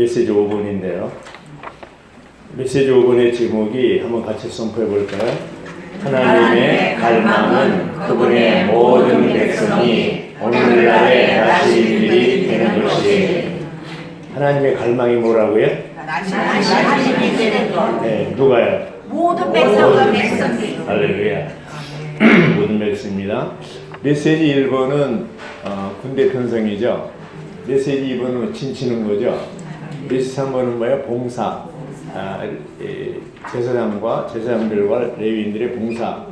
메시지 5번인데요. 메시지 5번의 제목이 한번 같이 선포해 볼까요? 하나님의 갈망은 그분의 모든 백성이 오늘날의 나시린들이 되는 것이. 하나님의 갈망이 뭐라고요? 나시린이 되는 것. 네, 누가요? 모든 백성이. 할렐루야. 모든 백성입니다. 메시지 1번은 군대 편성이죠. 메시지 2번은 진치는 거죠. 메시지 3번은 뭐예요? 봉사. 제사장과 제사장들과 레위인들의 봉사.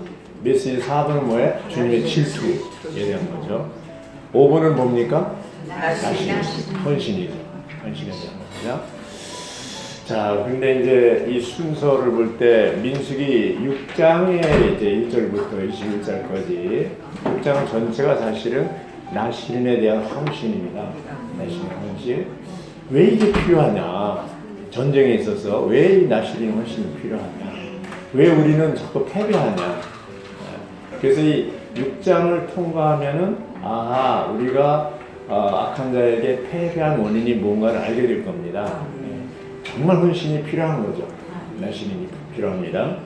메시지 4번은 뭐예요? 주님의 질투에 대한 거죠. 5번은 뭡니까? 나시. 헌신이죠. 헌신에 대한 겁니다. 자, 근데 이제 이 순서를 볼 때 민수기 6장의 이제 1절부터 21절까지 6장 전체가 사실은 나시린에 대한 헌신입니다. 나시린 헌신. 왜 이게 필요하냐? 전쟁에 있어서 왜 이 나시린 헌신이 필요하냐? 왜 우리는 자꾸 패배하냐? 그래서 이 6장을 통과하면은 우리가 악한 자에게 패배한 원인이 뭔가를 알게 될 겁니다. 정말 헌신이 필요한 거죠. 나시린이 필요합니다.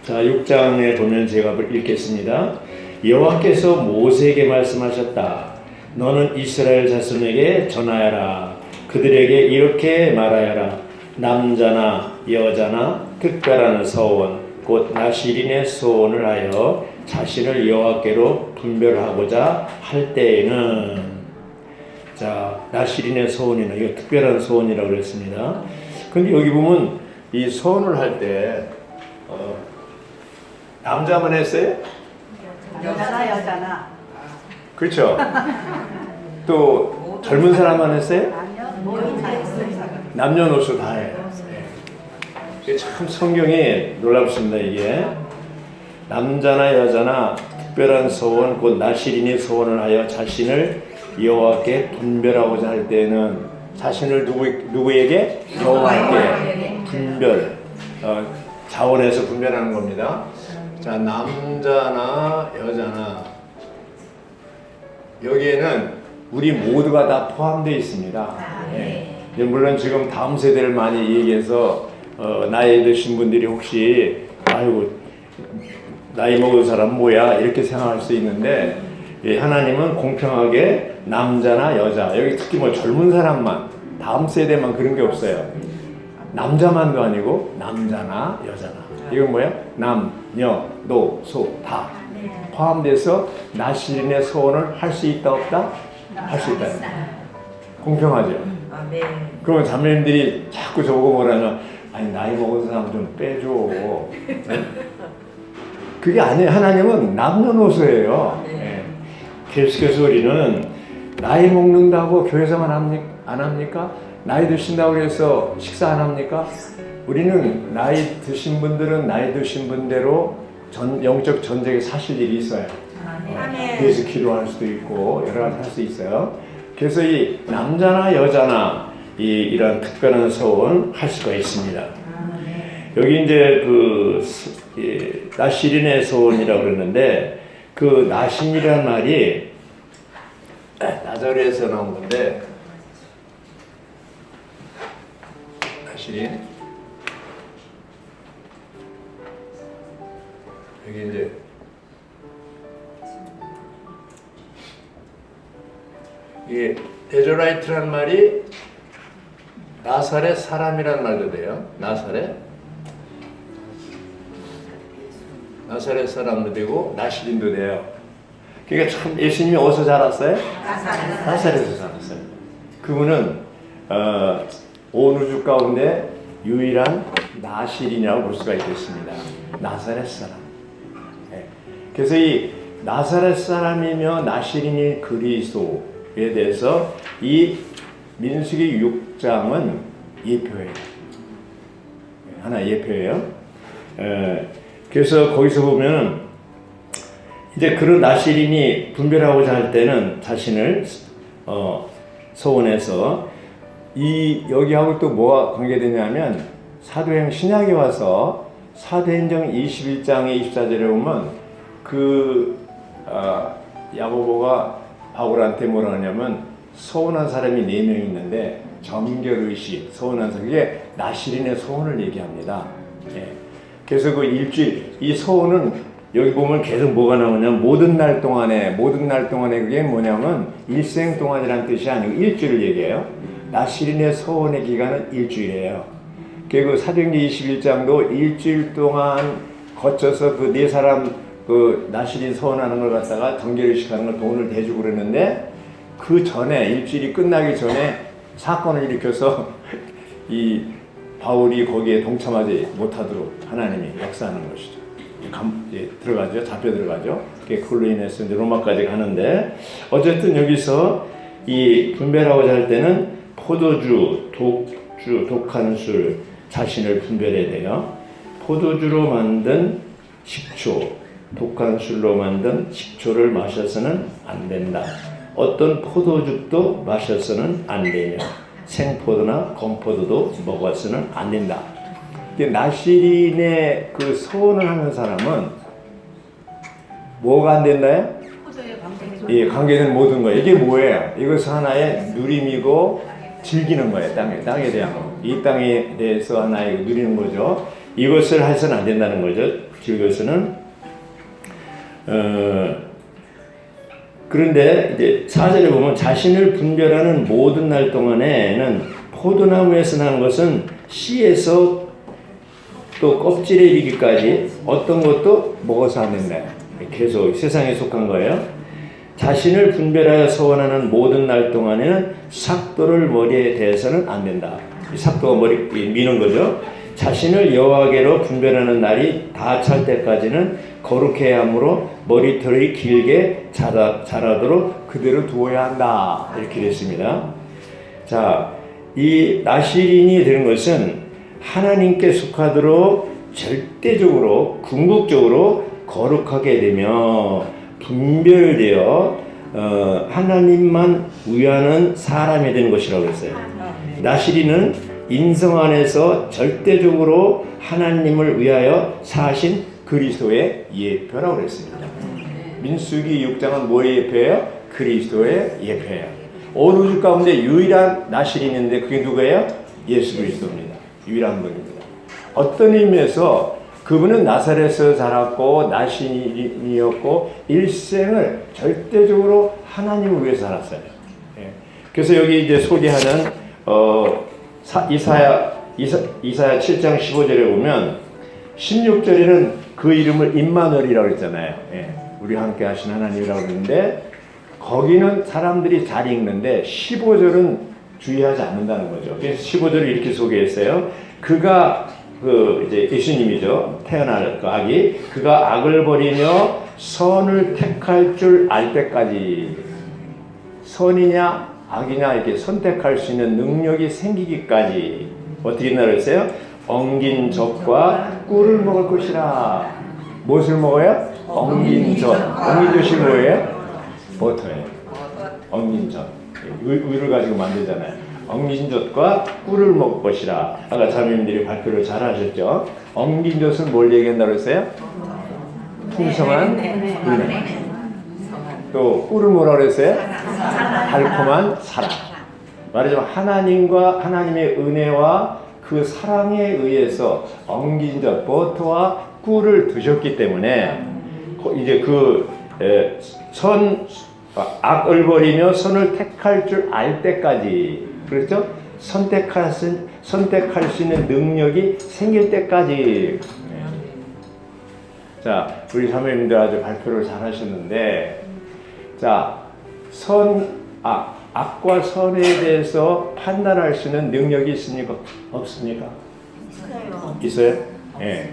자, 6장에 보면 제가 읽겠습니다. 여호와께서 모세에게 말씀하셨다. 너는 이스라엘 자손에게 전하여라. 그들에게 이렇게 말하여라. 남자나 여자나 특별한 서원 곧 나시린의 소원을 하여 자신을 여호와께로 분별하고자 할 때에는, 자, 나시린의 소원이나 이거 특별한 소원이라고 그랬습니다. 근데 여기 보면 이 소원을 할 때 남자만 했어요? 여자나. 그렇죠. 또 젊은 사람만 했어요? 남녀노소 다 해요. 네. 참 성경이 놀랍습니다. 이게 남자나 여자나 특별한 소원 곧 나시린의 소원을 하여 자신을 여호와께 분별하고자 할 때는 자신을 누구에게? 여호와께 분별, 자원해서 분별하는 겁니다. 자, 남자나 여자나 여기에는 우리 모두가 다 포함되어 있습니다. 네. 물론 지금 다음 세대를 많이 얘기해서 나이 드신 분들이 혹시 아이고 나이 먹은 사람 뭐야 이렇게 생각할 수 있는데, 하나님은 공평하게 남자나 여자, 여기 특히 뭐 젊은 사람만, 다음 세대만 그런 게 없어요. 남자만도 아니고 남자나 여자나, 이건 뭐야? 남, 여, 노, 소 다 포함돼서 나시린의 소원을 할 수 있다 없다? 할 수 있다. 공평하죠. 그러면 자매님들이 자꾸 저보고 뭐라면 아니 나이 먹은 사람 좀 빼줘. 그게 아니에요. 하나님은 남녀노소예요. 계속해서 우리는 나이 먹는다고 교회에서만 안 합니까? 나이 드신다고 해서 식사 안 합니까? 우리는 나이 드신 분들은 나이 드신 분대로 영적 전쟁에 사실 일이 있어요. 그래서 기도할 수도 있고 여러 가지 할 수 있어요. 그래서 이 남자나 여자나 이런 특별한 소원 할 수가 있습니다. 여기 이제 나시린의 소원이라고 그러는데, 그 나신이라는 말이 나자르에서 나온 건데, 나시린 여기 이제 이게 데조라이트란 말이 나사렛 사람이란 말도 돼요. 나사렛 사람도 되고 나시린도 돼요. 그러니까 참 예수님이 어디서 자랐어요? 나사렛에서 자랐어요. 그분은 온 우주 가운데 유일한 나시린이라고 볼 수가 있겠습니다. 나사렛 사람. 네. 그래서 이 나사렛 사람이며 나시린이 그리스도에 대해서 이 민수기 6장은 예표예요. 하나 예표예요. 그래서 거기서 보면 이제 그런 나시린이 분별하고자 할 때는 자신을 소원해서 여기하고 또 뭐가 관계되냐면 사도행 신약에 와서 사도행전 21장의 24절에 보면 야고보가 바울한테 뭐라 하냐면 소원한 사람이 4명 있는데 정결의식, 서원한 그게 나시린의 서원을 얘기합니다. 예. 그래서 그 일주일, 이 서원은 여기 보면 계속 뭐가 나오냐면 모든 날 동안에 그게 뭐냐면 일생 동안이라는 뜻이 아니고 일주일을 얘기해요. 나시린의 서원의 기간은 일주일이에요. 그리고 사도행전 21장도 일주일 동안 거쳐서 그 네 사람 그 나시린 서원하는 걸 갖다가 정결의식 하는 걸 돈을 대주고 그랬는데 그 전에 일주일이 끝나기 전에 사건을 일으켜서 이 바울이 거기에 동참하지 못하도록 하나님이 역사하는 것이죠. 들어가죠. 잡혀 들어가죠. 그걸로 인해서 이제 로마까지 가는데 어쨌든 여기서 이 분별하고자 할 때는 포도주, 독주, 독한 술 자신을 분별해야 돼요. 포도주로 만든 식초, 독한 술로 만든 식초를 마셔서는 안 된다. 어떤 포도주도 마셔서는 안 되며 생포도나 건포도도 먹어서는 안 된다. 나시린의 그 서원을 하는 사람은 뭐가 안 된다요? 예, 관계된 모든 거. 이게 뭐예요? 이것은 하나의 누림이고 즐기는 거예요. 땅에 대한 거. 이 땅에 대해서 하나의 누리는 거죠. 이것을 해서는 안 된다는 거죠. 즐겨서는. 그런데 이제 4절에 보면 자신을 분별하는 모든 날 동안에는 포도나무에서 나는 것은 씨에서 또 껍질에 이르기까지 어떤 것도 먹어서 안 된다. 계속 세상에 속한 거예요. 자신을 분별하여 서원하는 모든 날 동안에는 삭도를 머리에 대해서는 안 된다. 이 삭도가 머리 미는 거죠. 자신을 여호와께로 분별하는 날이 다 찰 때까지는 거룩해야 하므로 머리털이 길게 자라도록 그대로 두어야 한다. 이렇게 됐습니다. 자, 이 나시린이 되는 것은 하나님께 속하도록 절대적으로 궁극적으로 거룩하게 되며 분별되어 하나님만 위하는 사람이 되는 것이라고 했어요. 나시린은 인성 안에서 절대적으로 하나님을 위하여 사신 그리스도의 예표라고 그랬습니다. 민수기 6장은 뭐의 예표예요? 그리스도의 예표예요. 온 우주 가운데 유일한 나시린인데 그게 누구예요? 예수 그리스도입니다. 유일한 분입니다. 어떤 의미에서 그분은 나사렛에서 자랐고 나시린이었고 일생을 절대적으로 하나님을 위해서 살았어요. 예. 그래서 여기 이제 소개하는 이사야 7장 15절에 보면 16절에는 그 이름을 임마누엘이라고 했잖아요. 예. 우리와 함께 하신 하나님이라고 했는데 거기는 사람들이 잘 읽는데 15절은 주의하지 않는다는 거죠. 그래서 15절을 이렇게 소개했어요. 그가 이제 예수님이죠. 태어날 그 악이 그가 악을 버리며 선을 택할 줄 알 때까지 선이냐 악이냐 이렇게 선택할 수 있는 능력이 생기기까지 어떻게 했나고 했어요? 엉긴 젖과 꿀을 먹을 것이라. 무엇을 먹어요? 엉긴 젖. 엉긴 젖이 뭐예요? 버터예요. 엉긴 젖. 우유를 가지고 만들잖아요. 엉긴 젖과 꿀을 먹을 것이라. 아까 자매님들이 발표를 잘 하셨죠? 엉긴 젖은 뭘 얘기한다고 했어요? 풍성한 은혜. 또 꿀을 뭐라고 그랬어요? 달콤한 사랑. 말하자면 하나님과 하나님의 은혜와 그 사랑에 의해서 엉긴 젖, 버터와 꿀을 드셨기 때문에 이제 악을 버리며 선을 택할 줄 알 때까지, 그렇죠? 선택할 수 있는 능력이 생길 때까지. 자, 우리 사모님들 아주 발표를 잘 하셨는데, 자, 악과 선에 대해서 판단할 수 있는 능력이 있습니까? 없습니까? 있어요. 예.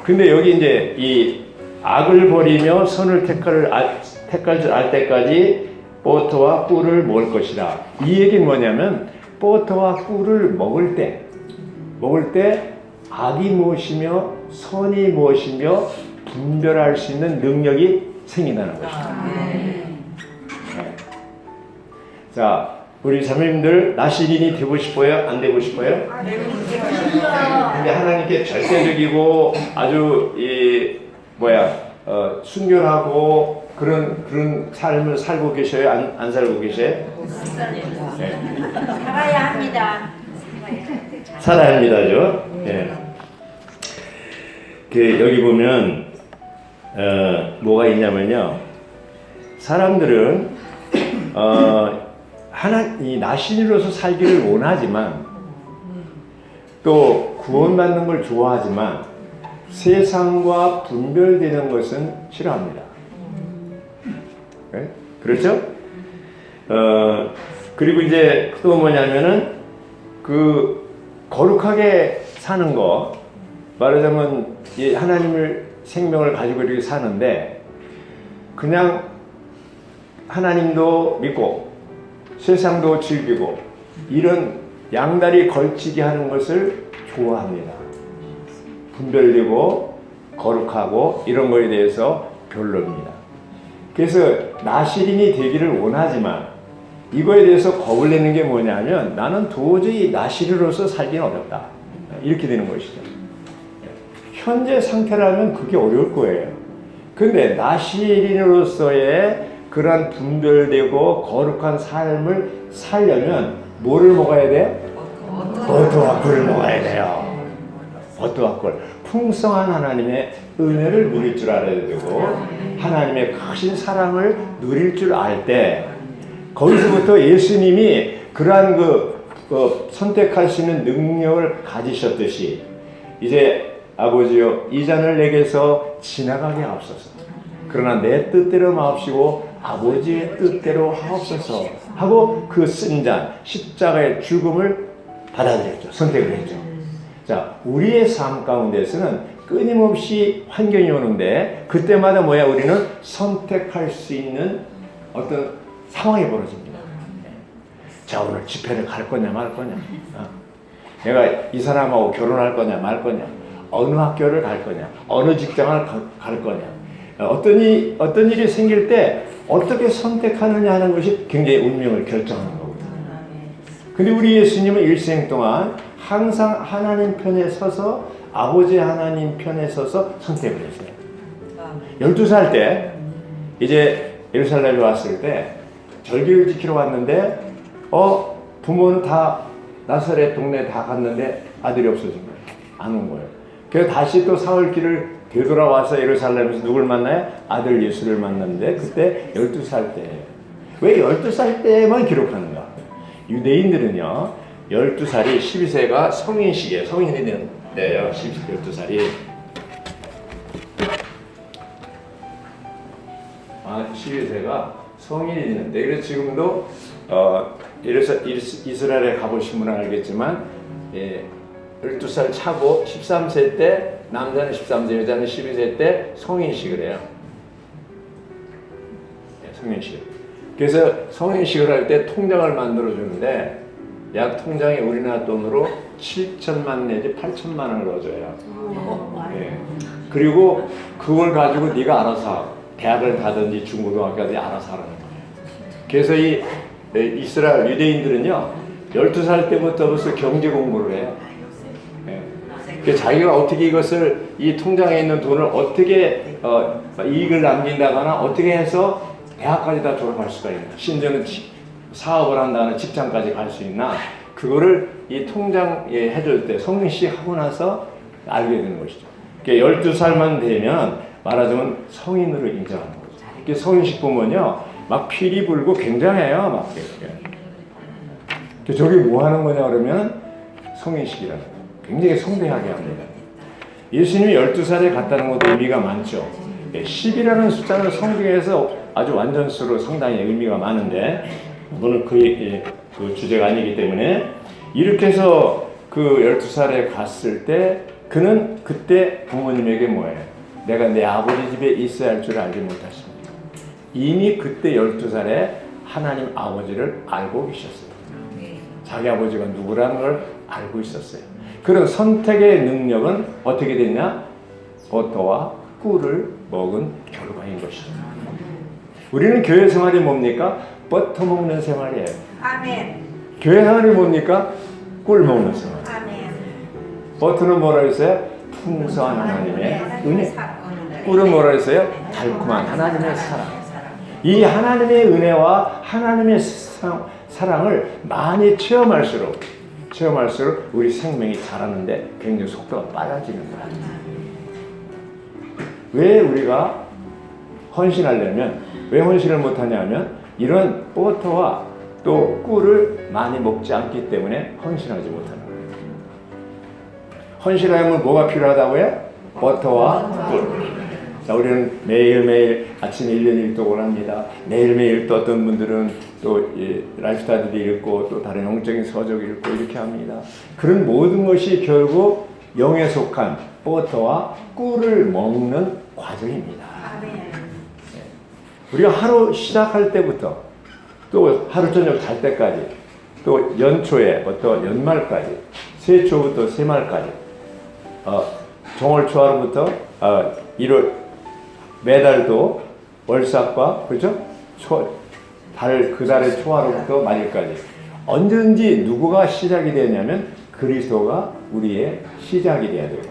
근데 여기 이제 이 악을 버리며 선을 택할 줄 알 때까지 버터와 꿀을 먹을 것이라. 이 얘기는 뭐냐면 버터와 꿀을 먹을 때 악이 무엇이며 선이 무엇이며 분별할 수 있는 능력이 생긴다는 것입니다. 네. 자, 우리 자매님들 나시린이 되고 싶어요? 안 되고 싶어요? 근데 하나님께 절대적이고 아주 순결하고 그런 삶을 살고 계셔요? 안 살고 계셔요? 네. 살아야 합니다. 살아야 합니다죠. 예. 여기 보면 뭐가 있냐면요. 사람들은 이 나신으로서 살기를 원하지만 또 구원받는 걸 좋아하지만 세상과 분별되는 것은 싫어합니다. 네? 그렇죠? 그리고 이제 또 뭐냐면은 그 거룩하게 사는 거, 말하자면 하나님을 생명을 가지고 이렇게 사는데 그냥 하나님도 믿고 세상도 즐기고 이런 양다리 걸치기 하는 것을 좋아합니다. 분별되고 거룩하고 이런 거에 대해서 별로입니다. 그래서 나시린이 되기를 원하지만 이거에 대해서 겁을 내는 게 뭐냐면 나는 도저히 나시린으로서 살기는 어렵다. 이렇게 되는 것이죠. 현재 상태라면 그게 어려울 거예요. 근데 나시린으로서의 그러한 분별되고 거룩한 삶을 살려면 뭐를 먹어야 돼요? 버터와 꿀을 먹어야 돼요. 버터와 꿀. 풍성한 하나님의 은혜를 누릴 줄 알아야 되고 하나님의 크신 사랑을 누릴 줄 알 때 거기서부터 예수님이 그러한 선택할 수 있는 능력을 가지셨듯이 이제 아버지여 이 잔을 내게서 지나가게 하옵소서. 그러나 내 뜻대로 마옵시고 아버지의 뜻대로 하옵소서 하고 그 쓴 잔 십자가의 죽음을 받아들였죠. 선택을 했죠. 자, 우리의 삶 가운데서는 끊임없이 환경이 오는데 그때마다 우리는 선택할 수 있는 어떤 상황이 벌어집니다. 자, 오늘 집회를 갈 거냐 말 거냐, 내가 이 사람하고 결혼할 거냐 말 거냐, 어느 학교를 갈 거냐, 어느 직장을 갈 거냐, 어떤 일이 생길 때 어떻게 선택하느냐 하는 것이 굉장히 운명을 결정하는 거거든요. 근데 우리 예수님은 일생 동안 항상 하나님 편에 서서 아버지 하나님 편에 서서 선택을 했어요. 12살 때 이제 예루살렘에 왔을 때 절기를 지키러 왔는데 부모는 다 나사렛 동네 다 갔는데 아들이 없어진 거예요. 안 온 거예요. 그래서 다시 또 사흘길을 되돌아와서 예루살렘에서 누굴 만나요? 아들 예수를 만났는데 그때 12살 때예요. 왜 12살 때만 기록하는가? 유대인들은요 12살이 12세가 성인 시기예요. 성인이 되는데요. 12살이 12세가 성인이 되는데 그래서 지금도 이스라엘에 가보신 분은 알겠지만 12살 차고 13세 때 남자는 13세 여자는 12세 때 성인식을 해요. 성인식. 그래서 성인식을 할 때 통장을 만들어 주는데 약 통장에 우리나라 돈으로 7천만 내지 8천만 원을 넣어줘요. 그리고 그걸 가지고 네가 알아서 대학을 가든지 중고등학교 가든지 알아서 하라는 거예요. 그래서 이 이스라엘 유대인들은요 12살 때부터 벌써 경제 공부를 해요. 그래서 자기가 어떻게 이것을 이 통장에 있는 돈을 어떻게 이익을 남긴다거나 어떻게 해서 대학까지 다 졸업할 수가 있나, 심지어는 사업을 한다거나 직장까지 갈 수 있나, 그거를 이 통장에 해줄 때 성인식 하고 나서 알게 되는 것이죠. 그러니까 12살만 되면 말하자면 성인으로 인정하는 거죠. 그러니까 성인식 보면요 막 피리 불고 굉장해요. 막 이렇게. 저게 뭐 하는 거냐 그러면 성인식이라는 거예요. 굉장히 성대하게 합니다. 예수님이 12살에 갔다는 것도 의미가 많죠. 10이라는 숫자는 성경에서 아주 완전수로 상당히 의미가 많은데 오늘 그 주제가 아니기 때문에 이렇게 해서 그 12살에 갔을 때 그는 그때 부모님에게 뭐예요? 내가 내 아버지 집에 있어야 할 줄 알지 못하십니까? 이미 그때 12살에 하나님 아버지를 알고 계셨어요. 자기 아버지가 누구라는 걸 알고 있었어요. 그런 선택의 능력은 어떻게 됐냐? 버터와 꿀을 먹은 결과인 것이죠. 우리는 교회 생활이 뭡니까? 버터 먹는 생활이에요. 아멘. 교회 생활이 뭡니까? 꿀 먹는 생활. 아멘. 버터는 뭐라 했어요? 풍성한 하나님의 은혜. 꿀은 뭐라 했어요? 달콤한 하나님의 사랑. 이 하나님의 은혜와 하나님의 사랑을 많이 체험할수록 우리 생명이 자라는데 굉장히 속도가 빨라지는 거야. 왜 우리가 헌신하려면, 왜 헌신을 못하냐면 이런 버터와 또 꿀을 많이 먹지 않기 때문에 헌신하지 못하는 거예요. 헌신하려면 뭐가 필요하다고요? 버터와 꿀. 자, 우리는 매일매일 아침에 1년 1독을 합니다. 매일매일 또 어떤 분들은 또 라이프스타일도 읽고 또 다른 영적인 서적 읽고 이렇게 합니다. 그런 모든 것이 결국 영에 속한 버터와 꿀을 먹는 과정입니다. 우리가 하루 시작할 때부터 또 하루 저녁 잘 때까지 또 연초에부터 연말까지 새초부터 새말까지 정월 초하루부터 1월 매달도 월삭과 그죠? 그 달의 초하루부터 말일까지 언제든지 누구가 시작이 되냐면 그리스도가 우리의 시작이 돼야 되고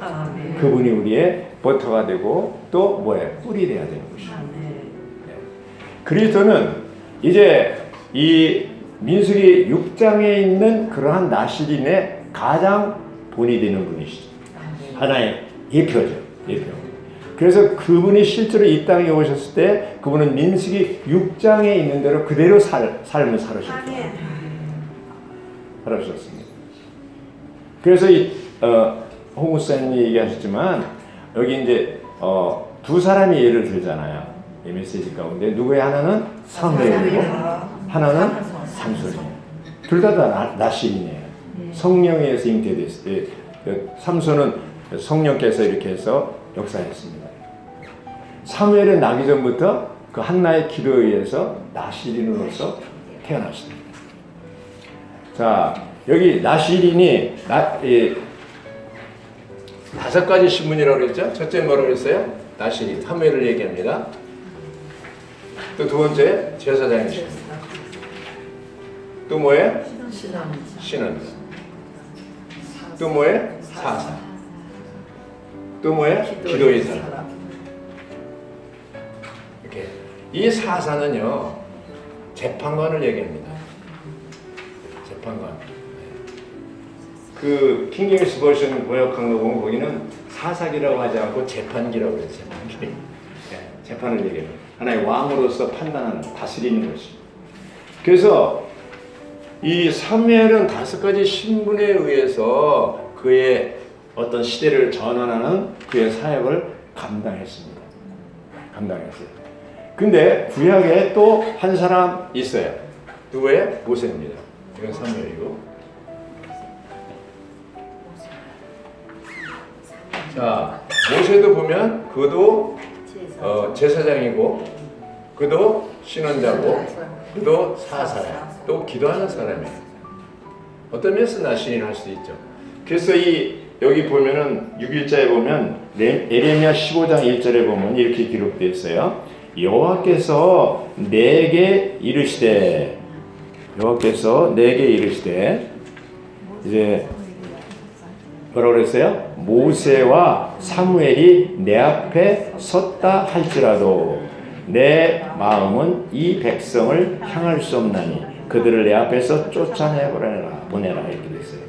그분이 우리의 버터가 되고 또 뭐예요? 꿀이 돼야 되는 것이죠. 그리스도는 이제 이 민수기 6장에 있는 그러한 나실인의 가장 본이 되는 분이시죠. 하나의 예표죠. 예표. 그래서 그분이 실제로 이 땅에 오셨을 때 그분은 민수기 6장에 있는 대로 그대로 삶을 살으셨죠. 살으셨습니다. 그래서 홍 목사님이 얘기하셨지만 여기 이제 두 사람이 예를 들잖아요. 이 메시지 가운데 누구의 하나는 사무엘이고 하나는 삼손이에요. 둘 다 나실이네요. 성령에 의해서 잉태됐어요. 삼손은 성령께서 이렇게 해서 역사했습니다. 사무엘은 나기 전부터 그 한나의 기도에 의해서 나실인으로서 태어났습니다. 자, 여기 나실인이 5가지 신분이라고 그랬죠? 첫째 뭐라고 그랬어요? 나실인, 사무엘을 얘기합니다. 또 두 번째 제사장이십니다. 또 뭐예요? 신원. 또 뭐예요? 사사. 또 뭐예요? 기도의 사람. 이렇게 이 사사는요 재판관을 얘기합니다. 재판관. 그 킹제임스 버전 번역한 거 보면 거기는 사사기라고 하지 않고 재판기라고 해요. 재판기. 재판을 얘기해요. 하나의 왕으로서 판단하는, 다스리는 것이. 그래서 이 사무엘은 5가지 신분에 의해서 그의 어떤 시대를 전환하는 그의 사역을 감당했습니다. 감당했어요. 근데 구약에 또 한 사람 있어요. 누구예요? 모세입니다. 이건 사무엘이고. 자, 모세도 보면 그도 제사장이고, 그도 신원자고, 그도 사사야. 또 기도하는 사람이에요. 어떤 면에서 나신인 할 수 있죠. 그래서 여기 보면은 6일자에 보면 에레미야 15장 1절에 보면 이렇게 기록되어 있어요. 여호와께서 내게 이르시되 이제 뭐라고 그랬어요? 모세와 사무엘이 내 앞에 섰다 할지라도 내 마음은 이 백성을 향할 수 없나니 그들을 내 앞에서 쫓아내 보내라 이렇게 됐어요.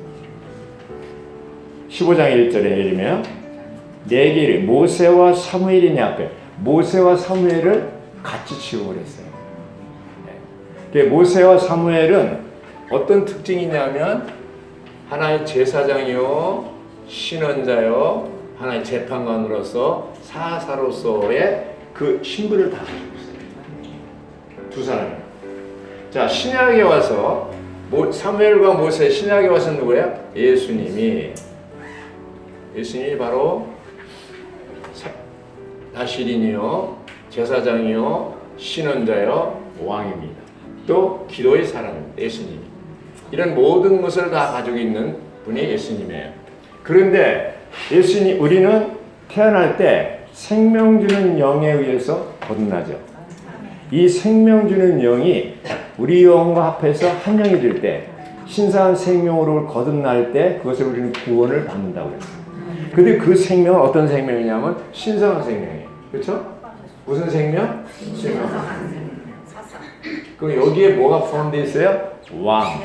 15장 1절에 예르면 내게 모세와 사무엘이 내 앞에, 모세와 사무엘을 같이 치우고 그랬어요. 모세와 사무엘은 어떤 특징이 있냐면 하나의 제사장이요, 신원자요, 하나의 재판관으로서 사사로서의 그 신분을 다 가지고 있어요. 두 사람이. 자, 신약에 와서 사무엘과 모세, 신약에 와서 누구예요? 예수님이 바로 나실인이요, 제사장이요, 신원자요, 왕입니다. 또 기도의 사람입니다. 예수님이. 이런 모든 것을 다 가지고 있는 분이 예수님이에요. 그런데 우리는 태어날 때 생명 주는 영에 의해서 거듭나죠. 이 생명 주는 영이 우리 영과 합해서 한 영이 될 때, 신성한 생명으로 거듭날 때 그것을 우리는 구원을 받는다고 했어요. 근데 그 생명은 어떤 생명이냐면 신성한 생명이에요. 그렇죠? 무슨 생명? 신성한 생명. 그럼 여기에 뭐가 포함되어 있어요? 왕,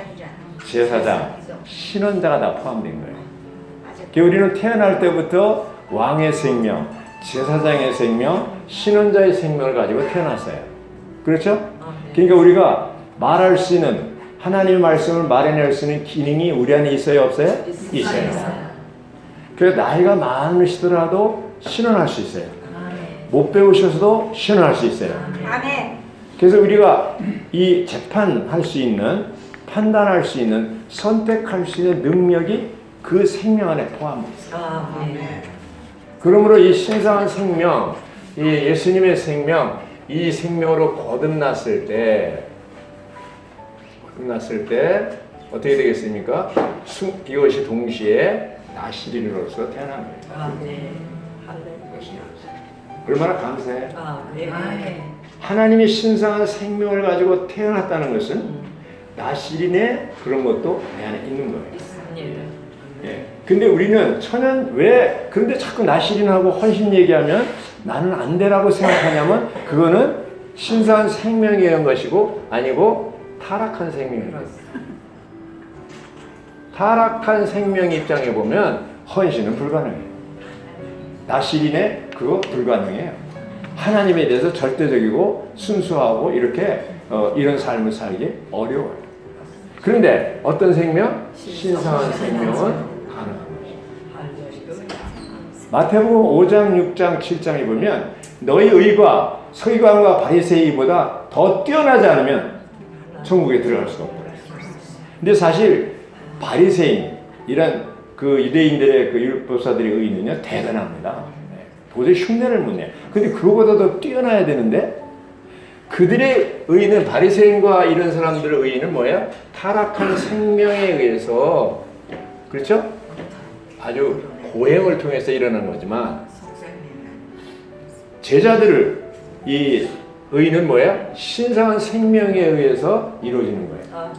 제사장, 신원자가 다 포함된 거예요. 그러니까 우리는 태어날 때부터 왕의 생명, 제사장의 생명, 신원자의 생명을 가지고 태어났어요. 그렇죠? 그러니까 우리가 말할 수 있는 하나님의 말씀을 말해낼 수 있는 기능이 우리 안에 있어요, 없어요? 있어요. 그래서 나이가 많으시더라도 신원할 수 있어요. 못 배우셔서도 신원할 수 있어요. 아멘. 그래서 우리가 이 재판할 수 있는, 판단할 수 있는, 선택할 수 있는 능력이 그 생명 안에 포함되어 있어요. 그러므로 이 신성한 생명, 이 예수님의 생명, 이 생명으로 거듭났을 때 어떻게 되겠습니까? 이것이 동시에 나시린으로서 태어난 거예요. 얼마나 감사해요. 하나님이 신성한 생명을 가지고 태어났다는 것은 나시린의 그런 것도 내 안에 있는 거예요. 예. 근데 우리는 그런데 자꾸 나시린하고 헌신 얘기하면 나는 안 되라고 생각하냐면 그거는 신성한 생명이라는 것이고 아니고 타락한 생명입니다. 타락한 생명 입장에 보면 헌신은 불가능해요. 나시린의 그거 불가능해요. 하나님에 대해서 절대적이고 순수하고 이렇게 이런 삶을 살기 어려워요. 그런데 어떤 생명? 신성한 생명은 가능한 것이죠. 마태복음 5장, 6장, 7장에 보면 너희 의가 서기관과 바리새이보다 더 뛰어나지 않으면 천국에 들어갈 수가 없다. 근데 사실 바리새인 이런 그 유대인들의 그 율법사들의 의는요 대단합니다. 도저히 흉내를 못 내요. 근데 그거보다 더 뛰어나야 되는데 그들의 의는 바리새인과 이런 사람들의 의는 뭐야? 타락한 생명에 의해서 그렇죠? 아주 고행을 통해서 일어난 거지만 제자들을 이 의는 뭐야? 신성한 생명에 의해서 이루어지는 거예요.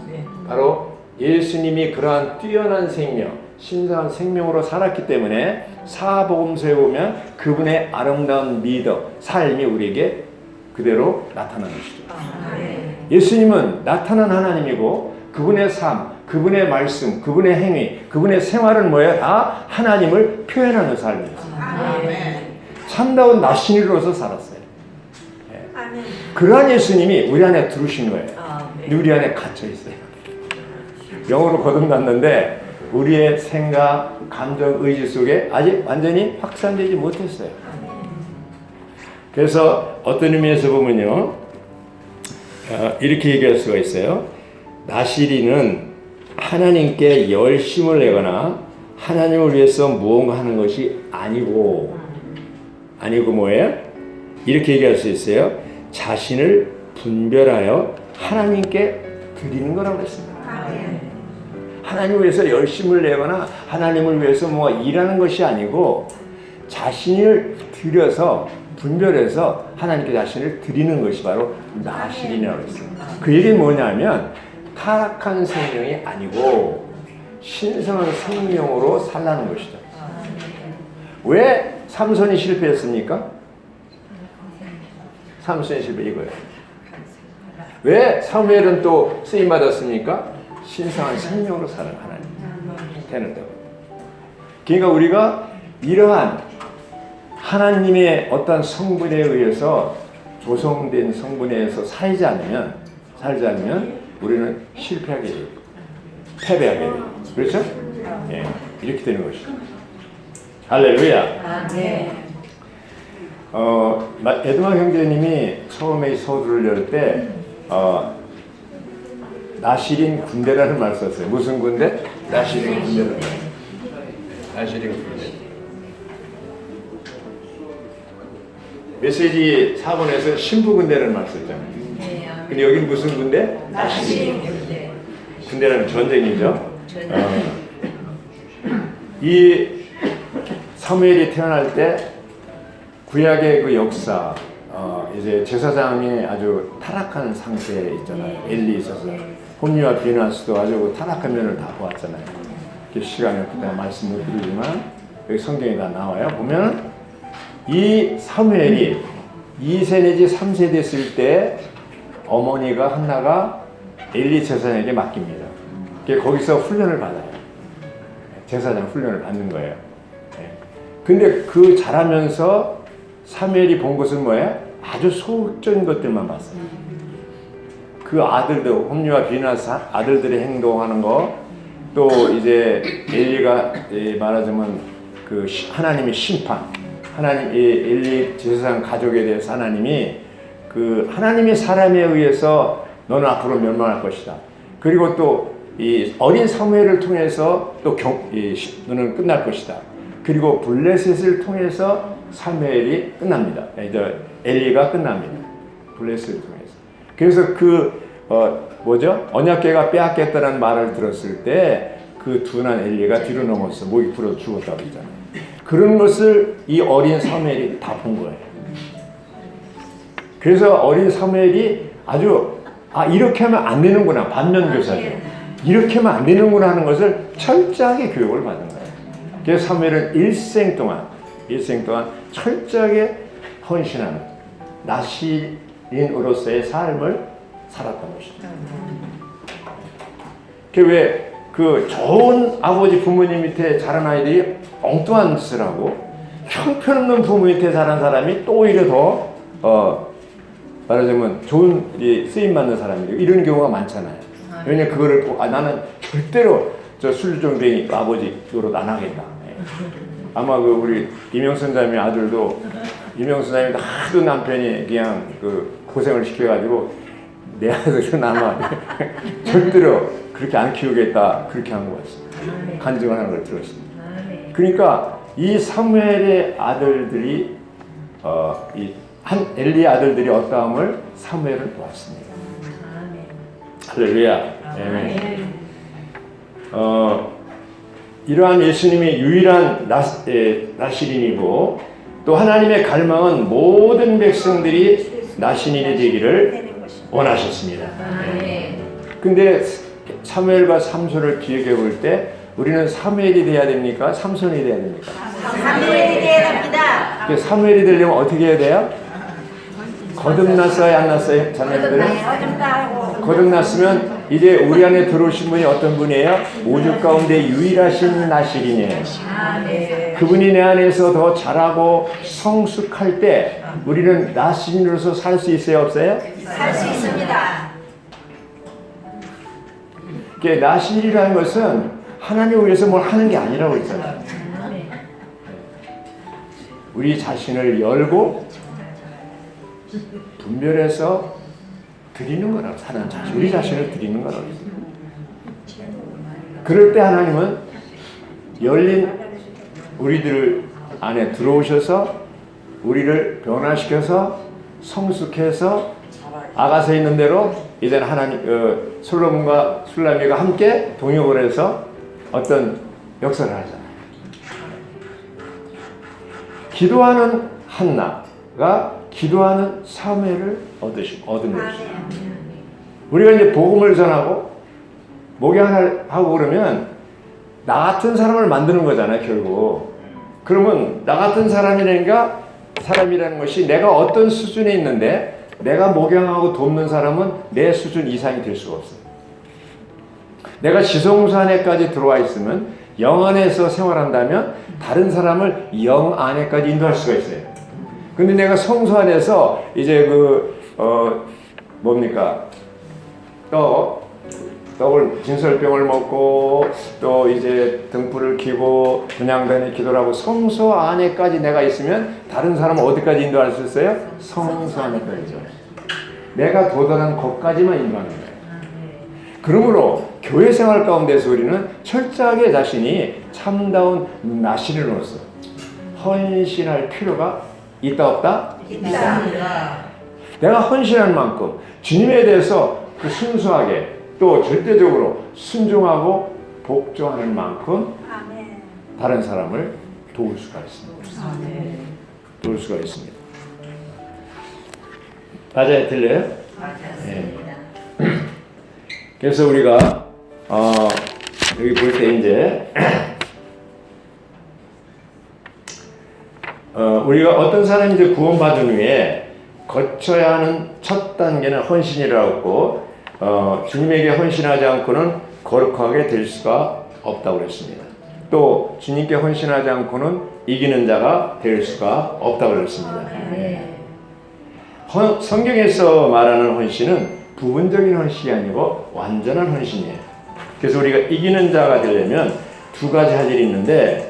바로 예수님이 그러한 뛰어난 생명, 신성한 생명으로 살았기 때문에 사복음서에 보면 그분의 아름다운 리더, 삶이 우리에게 그대로 나타나는 것이죠. 예수님은 나타난 하나님이고 그분의 삶, 그분의 말씀, 그분의 행위, 그분의 생활은 뭐예요? 다 하나님을 표현하는 삶이었어요. 참다운 나신이로서 살았어요. 그러한 예수님이 우리 안에 들어오신 거예요. 우리 안에 갇혀 있어요. 영으로 거듭났는데 우리의 생각, 감정, 의지 속에 아직 완전히 확산되지 못했어요. 그래서 어떤 의미에서 보면요, 이렇게 얘기할 수가 있어요. 나시린은 하나님께 열심을 내거나 하나님을 위해서 무언가 하는 것이 아니고 뭐예요? 이렇게 얘기할 수 있어요. 자신을 분별하여 하나님께 드리는 거라고 했습니다. 하나님을 위해서 열심을 내거나 하나님을 위해서 뭔가 일하는 것이 아니고 자신을 들여서 분별해서 하나님께 자신을 드리는 것이 바로 나시린이라고 했습니다. 그 얘기는 뭐냐면 타락한 생명이 아니고 신성한 생명으로 살라는 것이죠. 왜 삼손이 실패했습니까? 삼손이 실패 이거예요. 왜 사무엘은 또 쓰임받았습니까? 신성한 생명으로 사는 하나님 되는다고. 그러니까 우리가 이러한 하나님의 어떤 성분에 의해서 조성된 성분에 의해서 살지 않으면 우리는 실패하게 돼요. 패배하게 돼요. 그렇죠? 예, 이렇게 되는 것이죠. 할렐루야. 에드마 형제님이 처음에 서두를 열 때 나시린 군대라는 말 썼어요. 무슨 군대? 나시린 군대. 나시린 군대. 메시지 4번에서 신부 군대라는 말 썼잖아요. 근데 여기는 무슨 군대? 나시린 군대. 군대라는 전쟁이죠. 이 사무엘이 태어날 때 구약의 그 역사, 이제 제사장이 아주 타락한 상태에 있잖아요. 엘리 있어서 홈리와 비나스도 아주 타락한 면을 다 보았잖아요. 시간이 없기 때문에 말씀 못 드리지만 여기 성경에 다 나와요. 보면 이 사무엘이 2세 내지 3세 됐을 때 어머니가 한나가 엘리 제사장에게 맡깁니다. 거기서 훈련을 받아요. 제사장 훈련을 받는 거예요. 근데 그 자라면서 사무엘이 본 것은 뭐예요? 아주 소극적인 것들만 봤어요. 그 아들들, 홈리와 비나스 아들들의 행동하는 거, 또 이제 엘리가 말하자면 그 하나님의 심판, 하나님 엘리 제사장 가족에 대해서 하나님이 그 하나님의 사람에 의해서 너는 앞으로 멸망할 것이다. 그리고 또 이 어린 사무엘을 통해서 또 너는 끝날 것이다. 그리고 블레셋을 통해서 사무엘이 끝납니다. 이제 엘리가 끝납니다. 블레셋을 통해서. 그래서 언약궤가 빼앗겼다는 말을 들었을 때 그 둔한 엘리가 뒤로 넘어서 목이 부러져 죽었다고 했잖아요. 그런 것을 이 어린 사무엘이 다 본 거예요. 그래서 어린 사무엘이 아주 이렇게 하면 안 되는구나, 반면교사죠. 이렇게 하면 안 되는구나 하는 것을 철저하게 교육을 받은 거예요. 그래서 사무엘은 일생 동안 철저하게 헌신하는 나시린으로서의 삶을 살았던 것이죠. 왜 좋은 아버지 부모님 밑에 자란 아이들이 엉뚱한 짓을 하고 형편없는 부모 밑에 자란 사람이 또 오히려 더 말하자면 좋은 쓰임 받는 사람이에요. 이런 경우가 많잖아요. 왜냐면 그거를 나는 절대로 저 술종뱅이 아버지 노릇 안 하겠다. 아마 우리 이명선 자매 아들도 이명선 자매도 하도 남편이 그냥 고생을 시켜가지고 내 아들은 아마 절대로 그렇게 안 키우겠다 그렇게 한 것 같습니다. 간증을 하는 걸 들었습니다. 그러니까 이 사무엘의 아들들이 엘리의 아들들이 어떠함을 사무엘은 보았습니다. 할렐루야. 이러한 예수님이 유일한 나시린이고 또 하나님의 갈망은 모든 백성들이 나시린이 되기를 원하셨습니다. 근데 사무엘과 삼손을 기억해 볼 때 우리는 사무엘이 돼야 됩니까? 삼손이 돼야 됩니까? 사무엘이 돼야 됩니다. 사무엘이 되려면 어떻게 해야 돼요? 거듭났어요, 안 났어요, 자매들은? 거듭났으면 이제 우리 안에 들어오신 분이 어떤 분이에요? 오죽 가운데 유일하신 나시린이에요. 그분이 내 안에서 더 자라고 성숙할 때 우리는 나시린으로서 살 수 있어요, 없어요? 살 수 있습니다. 나시린이라는 것은 하나님을 위해서 뭘 하는 게 아니라고 했잖아요. 우리 자신을 열고 분별해서 드리는 거라고, 사는 자신, 우리 자신을 드리는 거라고 했어요. 그럴 때 하나님은 열린 우리들 안에 들어오셔서 우리를 변화시켜서 성숙해서 아가서 있는 대로 이제는 하나님 솔로몬과 술라미가 함께 동역을 해서 어떤 역사를 하잖아요. 기도하는 한나가 기도하는 사무엘을 얻은 것이죠. 우리가 이제 복음을 전하고 목양하고 그러면 나 같은 사람을 만드는 거잖아요, 결국. 그러면 나 같은 사람이라는 것이 내가 어떤 수준에 있는데 내가 목양하고 돕는 사람은 내 수준 이상이 될 수가 없어요. 내가 지성소 안에까지 들어와 있으면 영 안에서 생활한다면 다른 사람을 영 안에까지 인도할 수가 있어요. 근데 내가 성소 안에서 이제 떡을 진설병을 먹고 또 이제 등불을 켜고 분향단에 기도를 하고 성소 안에까지 내가 있으면 다른 사람은 어디까지 인도할 수 있어요? 성소 안에까지. 내가 도달한 것까지만 인도하는 거예요. 그러므로 교회 생활 가운데서 우리는 철저하게 자신이 참다운 나시린으로서 헌신할 필요가 있다 없다? 있다. 내가 헌신할 만큼 주님에 대해서 순수하게 또 절대적으로 순종하고 복종하는 만큼 다른 사람을 도울 수가 있습니다. 도울 수가 있습니다. 맞아요? 들려요? 맞습니다. 네. 그래서 우리가 여기 볼 때 이제 우리가 어떤 사람이 이제 구원받은 후에 거쳐야 하는 첫 단계는 헌신이라고 했고 주님에게 헌신하지 않고는 거룩하게 될 수가 없다고 그랬습니다. 또 주님께 헌신하지 않고는 이기는 자가 될 수가 없다고 그랬습니다. 성경에서 말하는 헌신은 부분적인 헌신이 아니고 완전한 헌신이에요. 그래서 우리가 이기는 자가 되려면 두 가지 할 일이 있는데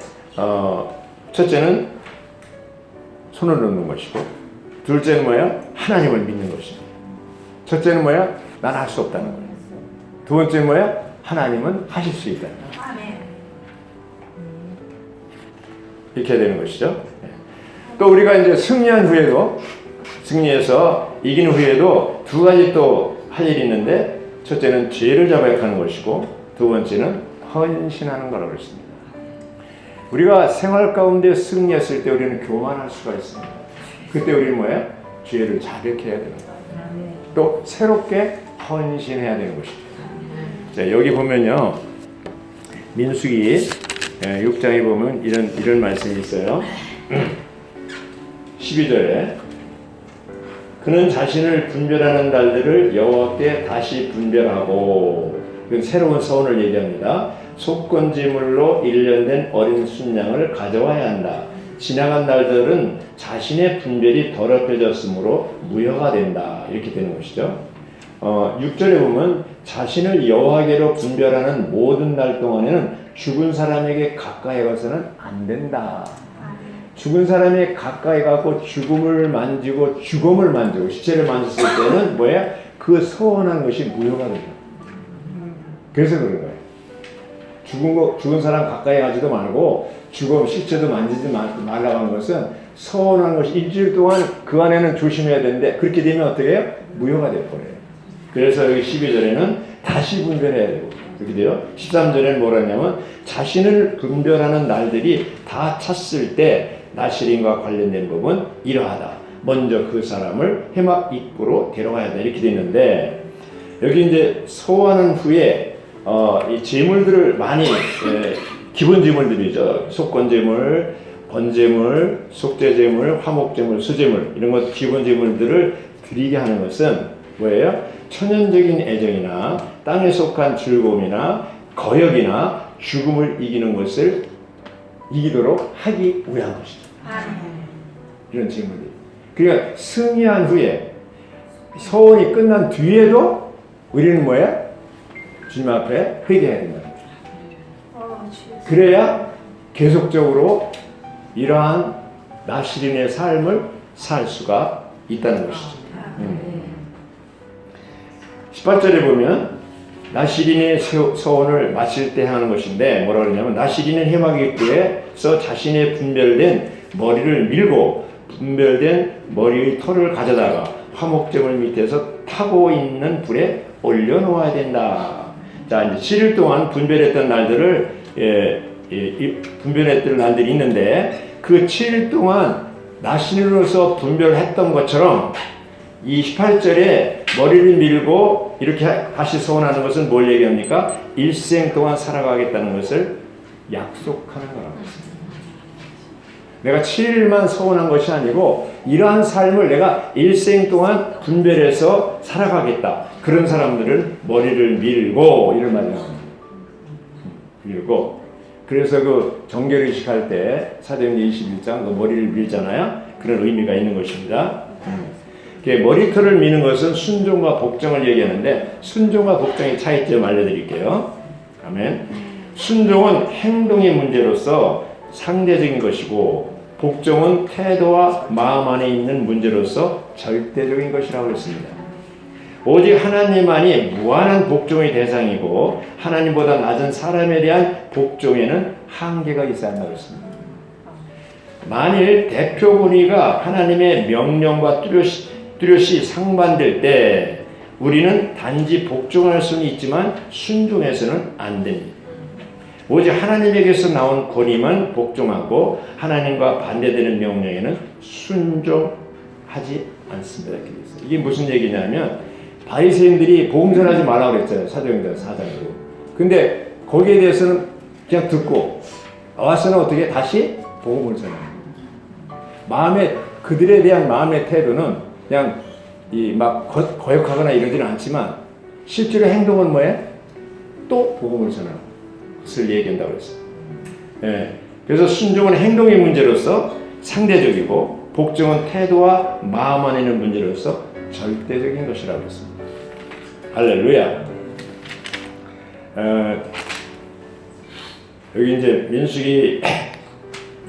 첫째는 손을 놓는 것이고 둘째는 뭐야? 하나님을 믿는 것입니다. 첫째는 뭐야? 난 할 수 없다는 거예요. 두 번째는 뭐야? 하나님은 하실 수 있다는 거예요. 이렇게 되는 것이죠. 또 우리가 이제 승리해서 이긴 후에도 두 가지 또 할 일이 있는데 첫째는 죄를 자백하는 것이고 두 번째는 헌신하는 거라고 했습니다. 우리가 생활 가운데 승리했을 때 우리는 교만할 수가 있습니다. 그때 우리는 뭐예요? 죄를 자백해야 되는 거예요. 또 새롭게 헌신해야 되는 것이죠. 자, 여기 보면요. 민수기 6장에 보면 이런 말씀이 있어요. 12절에 그는 자신을 분별하는 날들을 여호와께 다시 분별하고, 이건 새로운 서원을 얘기합니다. 속건제물로 1년 된 어린 순양을 가져와야 한다. 지나간 날들은 자신의 분별이 더럽혀졌으므로 무효가 된다. 이렇게 되는 것이죠. 6절에 보면 자신을 여호와께로 분별하는 모든 날 동안에는 죽은 사람에게 가까이 가서는 안 된다. 죽은 사람이 가까이 가고 죽음을 만지고 시체를 만졌을 때는 뭐야? 그 서원한 것이 무효가 된다. 그래서 그런 거예요. 죽은 사람 가까이 가지도 말고 시체도 만지지 말라고 하는 것은 서원한 것이 일주일 동안 그 안에는 조심해야 되는데 그렇게 되면 어떻게 해요? 무효가 될 거예요. 그래서 여기 12절에는 다시 분별해야 되고 그렇게 돼요. 13절에는 뭐라 하냐면 자신을 분별하는 날들이 다 찼을 때 나시린과 관련된 부분 이러하다. 먼저 그 사람을 해막 입구로 데려가야 돼. 이렇게 돼 있는데 여기 이제 소환한 후에 이 제물들을 많이 기본 제물들이죠. 속건제물, 번제물, 속죄제물, 화목제물, 수제물 이런 것 기본 제물들을 드리게 하는 것은 뭐예요? 천연적인 애정이나 땅에 속한 즐거움이나 거역이나 죽음을 이기는 것을 이기도록 하기 위한 것이죠. 이런 제물들. 그러니까 승리한 후에 서원이 끝난 뒤에도 우리는 뭐예요? 주님 앞에 회개해야 된다. 그래야 계속적으로 이러한 나시린의 삶을 살 수가 있다는 것이죠. 18절에 보면 나시린의 서원을 마칠 때 하는 것인데 뭐라 그러냐면 나시린은 해막 입구에서 자신의 분별된 머리를 밀고 분별된 머리의 털을 가져다가 화목제물 밑에서 타고 있는 불에 올려놓아야 된다. 자, 이제 7일 동안 분별했던 날들을 분별했던 날들이 있는데 그 7일 동안 나시린으로서 분별했던 것처럼 이 18절에 머리를 밀고 이렇게 다시 서원하는 것은 뭘 얘기합니까? 일생 동안 살아가겠다는 것을 약속하는 거라고 했습니다. 내가 7일만 서원한 것이 아니고 이러한 삶을 내가 일생 동안 분별해서 살아가겠다. 그런 사람들은 머리를 밀고 이런 말을 합니다. 밀고. 그래서 그 정결의식 할 때 사도행전 21장 그 머리를 밀잖아요. 그런 의미가 있는 것입니다. 머리털을 미는 것은 순종과 복종을 얘기하는데 순종과 복종의 차이점 알려드릴게요. 아멘. 순종은 행동의 문제로서 상대적인 것이고 복종은 태도와 마음 안에 있는 문제로서 절대적인 것이라고 했습니다. 오직 하나님만이 무한한 복종의 대상이고 하나님보다 낮은 사람에 대한 복종에는 한계가 있어야 한다고 했습니다. 만일 대표군이가 하나님의 명령과 뚜렷이 상반될 때 우리는 단지 복종할 수는 있지만 순종해서는 안 됩니다. 오직 하나님에게서 나온 권위만 복종하고 하나님과 반대되는 명령에는 순종하지 않습니다. 이게 무슨 얘기냐면 바리새인들이 복음전하지 말라고 그랬잖아요. 사도행전 4장으로. 근데 거기에 대해서는 그냥 듣고 와서는 어떻게 다시 복음을 전합니다. 그들에 대한 마음의 태도는 그냥 이 막 거역하거나 이러지는 않지만 실제로 행동은 뭐예요? 또 복음을 전하는 것을 얘기한다고 그랬어요. 예. 그래서 순종은 행동의 문제로서 상대적이고 복종은 태도와 마음 안에 있는 문제로서 절대적인 것이라고 했습니다. 할렐루야. 여기 이제 민수기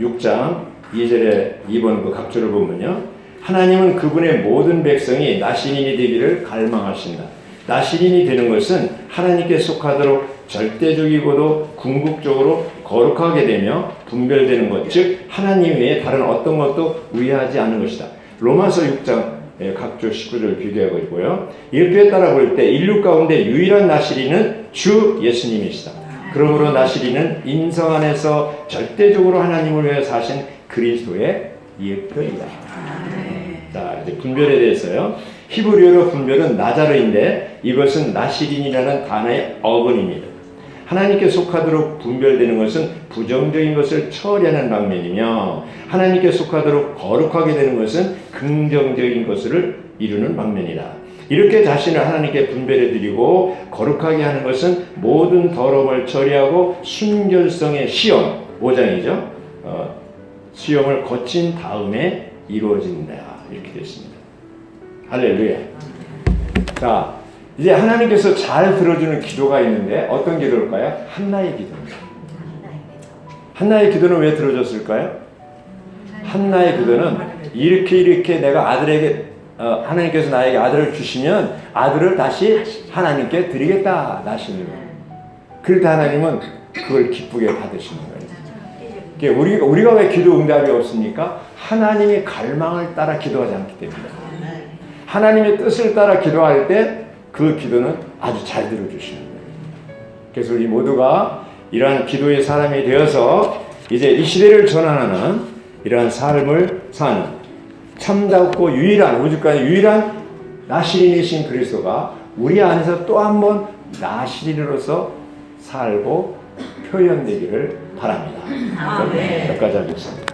6장 2절에 2번 그 각조를 보면요. 하나님은 그분의 모든 백성이 나시린이 되기를 갈망하신다. 나시린이 되는 것은 하나님께 속하도록 절대적이고도 궁극적으로 거룩하게 되며 분별되는 것, 즉 하나님 외에 다른 어떤 것도 위하지 않는 것이다. 로마서 6장 각조 19절 비교하고 있고요. 일표에 따라 볼 때 인류 가운데 유일한 나시린은 주 예수님이시다. 그러므로 나시린은 인성 안에서 절대적으로 하나님을 위해 사신 그리스도의 예표이다. 자, 이제 분별에 대해서요. 히브리어로 분별은 나자르인데 이것은 나시린이라는 단어의 어근입니다. 하나님께 속하도록 분별되는 것은 부정적인 것을 처리하는 방면이며 하나님께 속하도록 거룩하게 되는 것은 긍정적인 것을 이루는 방면이다. 이렇게 자신을 하나님께 분별해 드리고 거룩하게 하는 것은 모든 더러움을 처리하고 순결성의 시험, 5장이죠. 시험을 거친 다음에 이루어진다. 이렇게 됐습니다. 할렐루야. 자, 이제 하나님께서 잘 들어주는 기도가 있는데 어떤 기도일까요? 한나의 기도입니다. 한나의 기도는 왜 들어줬을까요? 한나의 기도는 이렇게 내가 아들에게 하나님께서 나에게 아들을 주시면 아들을 다시 하나님께 드리겠다 나시는 거예요. 그럴 때 하나님은 그걸 기쁘게 받으시는 거예요. 우리가 왜 기도 응답이 없습니까? 하나님의 갈망을 따라 기도하지 않기 때문입니다. 하나님의 뜻을 따라 기도할 때 그 기도는 아주 잘 들어주시는 거예요. 그래서 우리 모두가 이러한 기도의 사람이 되어서 이제 이 시대를 전환하는 이러한 삶을 사는 참답고 유일한 우주까지 유일한 나시린이신 그리스도가 우리 안에서 또 한 번 나시린으로서 살고 표현되기를 바랍니다. 아멘. 여기까지 하겠습니다.